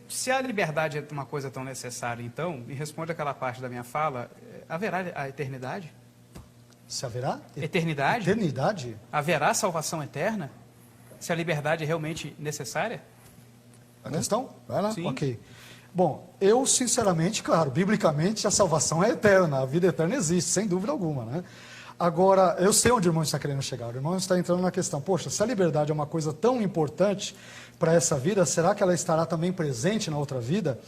se a liberdade é uma coisa tão necessária, então, me responde aquela parte da minha fala, haverá a eternidade? Se haverá? Eternidade? Eternidade? Haverá salvação eterna? Se a liberdade é realmente necessária? A questão? Vai lá? Sim. Ok. Bom, eu sinceramente, claro, biblicamente a salvação é eterna, a vida eterna existe, sem dúvida alguma, né? Agora, eu sei onde o irmão está querendo chegar. O irmão está entrando na questão, poxa, se a liberdade é uma coisa tão importante para essa vida, será que ela estará também presente na outra vida?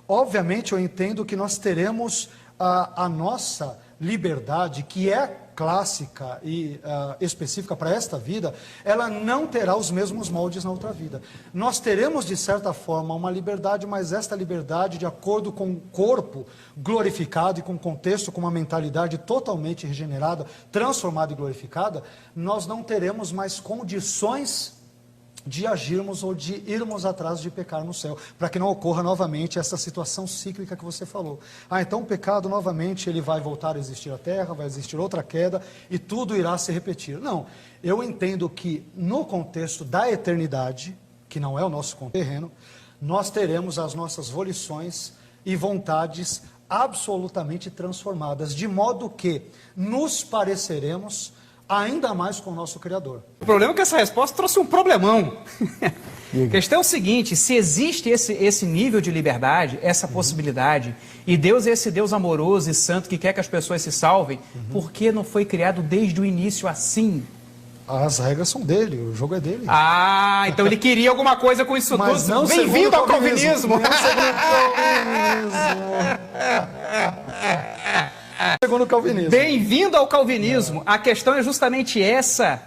Obviamente, eu entendo que nós teremos a nossa liberdade, que é clássica e específica para esta vida, ela não terá os mesmos moldes na outra vida. Nós teremos, de certa forma, uma liberdade, mas esta liberdade, de acordo com o corpo glorificado e com o contexto, com uma mentalidade totalmente regenerada, transformada e glorificada, nós não teremos mais condições de agirmos ou de irmos atrás de pecar no céu, para que não ocorra novamente essa situação cíclica que você falou. Então o pecado novamente ele vai voltar a existir a terra, vai existir outra queda e tudo irá se repetir. Não, eu entendo que no contexto da eternidade, que não é o nosso contexto terreno, nós teremos as nossas volições e vontades absolutamente transformadas, de modo que nos pareceremos ainda mais com o nosso Criador. O problema é que essa resposta trouxe um problemão. A questão é o seguinte, se existe esse nível de liberdade, essa possibilidade, e Deus é esse Deus amoroso e santo que quer que as pessoas se salvem, por que não foi criado desde o início assim? As regras são dele, o jogo é dele. Ah, então ele queria alguma coisa com isso Mas tudo. não Bem-vindo ao calvinismo. Segundo o calvinismo. Bem-vindo ao calvinismo. A questão é justamente essa.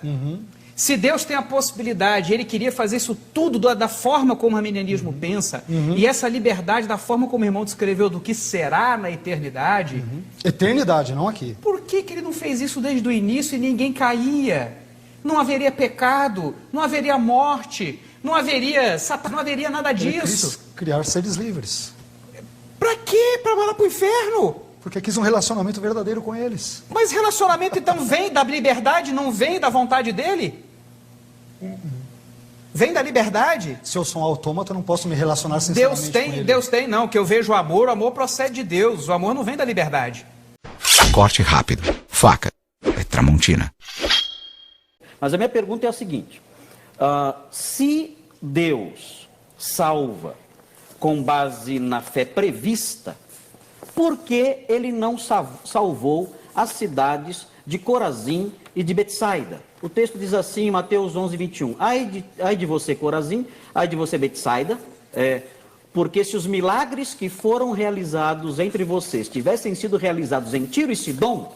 Se Deus tem a possibilidade, ele queria fazer isso tudo da forma como o arminianismo pensa, e essa liberdade da forma como o irmão descreveu do que será na eternidade. Eternidade, não aqui. Por que ele não fez isso desde o início e ninguém caía? Não haveria pecado, não haveria morte, não haveria Satanás, não haveria nada disso. Criar seres livres. Pra quê? Pra mandar pro inferno? Porque quis um relacionamento verdadeiro com eles. Mas relacionamento então vem da liberdade, não vem da vontade dele? Vem da liberdade? Se eu sou um autômata, eu não posso me relacionar sinceramente com ele. Deus tem, não, que eu vejo o amor procede de Deus, o amor não vem da liberdade. Corte rápido, faca, é Tramontina. Mas a minha pergunta é a seguinte, se Deus salva com base na fé prevista, por que ele não salvou as cidades de Corazim e de Betsaida? O texto diz assim em Mateus 11, 21. Ai de você, Corazim, ai de você, Betsaida, porque se os milagres que foram realizados entre vocês tivessem sido realizados em Tiro e Sidom,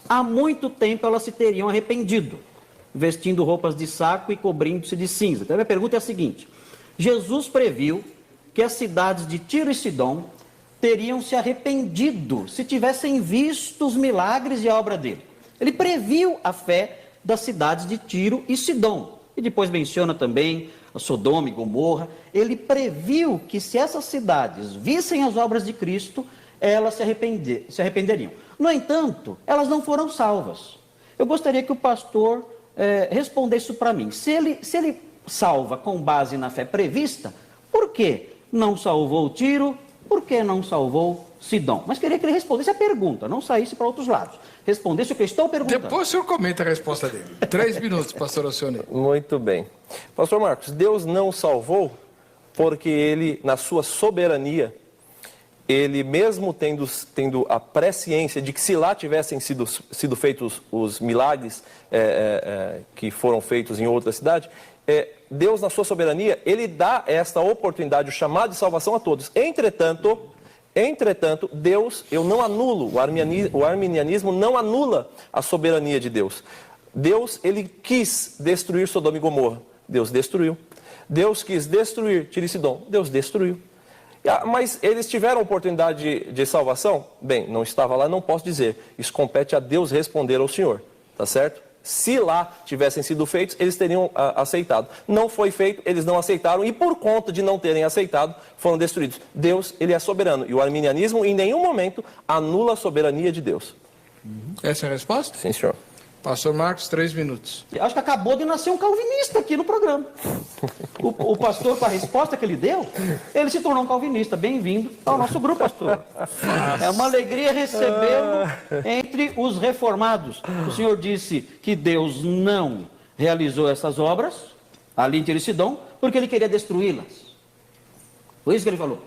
há muito tempo elas se teriam arrependido, vestindo roupas de saco e cobrindo-se de cinza. Então a minha pergunta é a seguinte, Jesus previu que as cidades de Tiro e Sidom teriam se arrependido se tivessem visto os milagres e a obra dele. Ele previu a fé das cidades de Tiro e Sidom. E depois menciona também a Sodoma e Gomorra. Ele previu que se essas cidades vissem as obras de Cristo, elas se arrependeriam. No entanto, elas não foram salvas. Eu gostaria que o pastor respondesse isso para mim. Se ele salva com base na fé prevista, por que não salvou Tiro? Por que não salvou Sidom? Mas queria que ele respondesse a pergunta, não saísse para outros lados. Respondesse o que eu estou perguntando. Depois o senhor comenta a resposta dele. 3 minutos, pastor Alcione. Muito bem. Pastor Marcos, Deus não salvou porque ele, na sua soberania, ele mesmo tendo a presciência de que se lá tivessem sido feitos os milagres que foram feitos em outra cidade, Deus, na sua soberania, ele dá esta oportunidade, o chamado de salvação a todos. Entretanto, Deus, eu não anulo, o arminianismo não anula a soberania de Deus. Deus, ele quis destruir Sodoma e Gomorra. Deus destruiu. Deus quis destruir Tiro e Sidom. Deus destruiu. Mas eles tiveram oportunidade de salvação? Bem, não estava lá, não posso dizer. Isso compete a Deus responder ao Senhor, tá certo? Se lá tivessem sido feitos, eles teriam aceitado. Não foi feito, eles não aceitaram e por conta de não terem aceitado, foram destruídos. Deus, ele é soberano e o arminianismo em nenhum momento anula a soberania de Deus. Essa é a resposta? Sim, senhor. Pastor Marcos, 3 minutos. Acho que acabou de nascer um calvinista aqui no programa. O pastor, com a resposta que ele deu, ele se tornou um calvinista. Bem-vindo ao nosso grupo, pastor. É uma alegria recebê-lo entre os reformados. O senhor disse que Deus não realizou essas obras, ali em Tiro e Sidom, porque ele queria destruí-las. Foi isso que ele falou.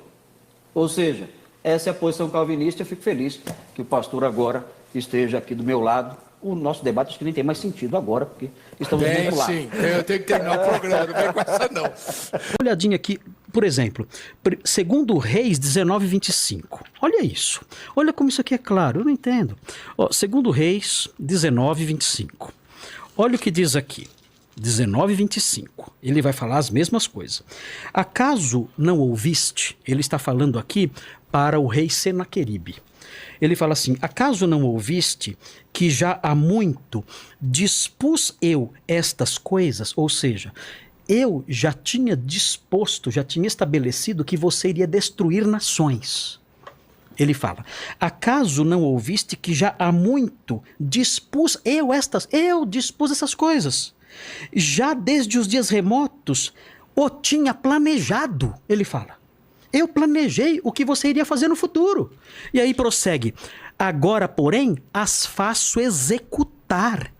Ou seja, essa é a posição calvinista. Eu fico feliz que o pastor agora esteja aqui do meu lado. O nosso debate acho que nem tem mais sentido agora, porque estamos do mesmo lado. Sim, eu tenho que terminar o programa, não vem com essa não. Olhadinha aqui, por exemplo, segundo Reis 19:25. Olha isso. Olha como isso aqui é claro, eu não entendo. Ó, segundo Reis 19:25. Olha o que diz aqui. 19:25. Ele vai falar as mesmas coisas. Acaso não ouviste? Ele está falando aqui para o rei Senaqueribe. Ele fala assim: acaso não ouviste que já há muito dispus eu estas coisas? Ou seja, eu já tinha disposto, já tinha estabelecido que você iria destruir nações. Ele fala: acaso não ouviste que já há muito dispus essas coisas? Já desde os dias remotos o tinha planejado. Ele fala: eu planejei o que você iria fazer no futuro. E aí prossegue: agora, porém, as faço executar.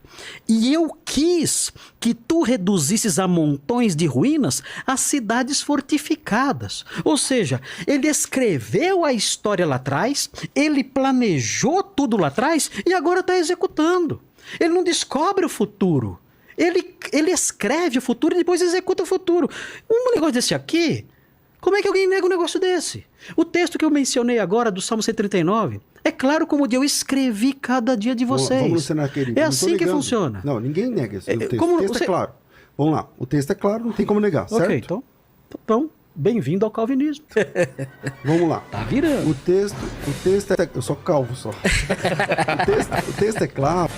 E eu quis que tu reduzisses a montões de ruínas as cidades fortificadas. Ou seja, ele escreveu a história lá atrás, ele planejou tudo lá atrás e agora está executando. Ele não descobre o futuro. Ele escreve o futuro e depois executa o futuro. Um negócio desse aqui, como é que alguém nega um negócio desse? O texto que eu mencionei agora, do Salmo 139, é claro como eu escrevi cada dia de vocês. Vamos no Senaqueribe. É assim que funciona. Não, ninguém nega esse texto. Como O texto você... é claro. Vamos lá. O texto é claro, não tem como negar, certo? Ok, então bem-vindo ao calvinismo. Vamos lá. Tá virando. O texto é... Eu sou calvo só. O texto é claro.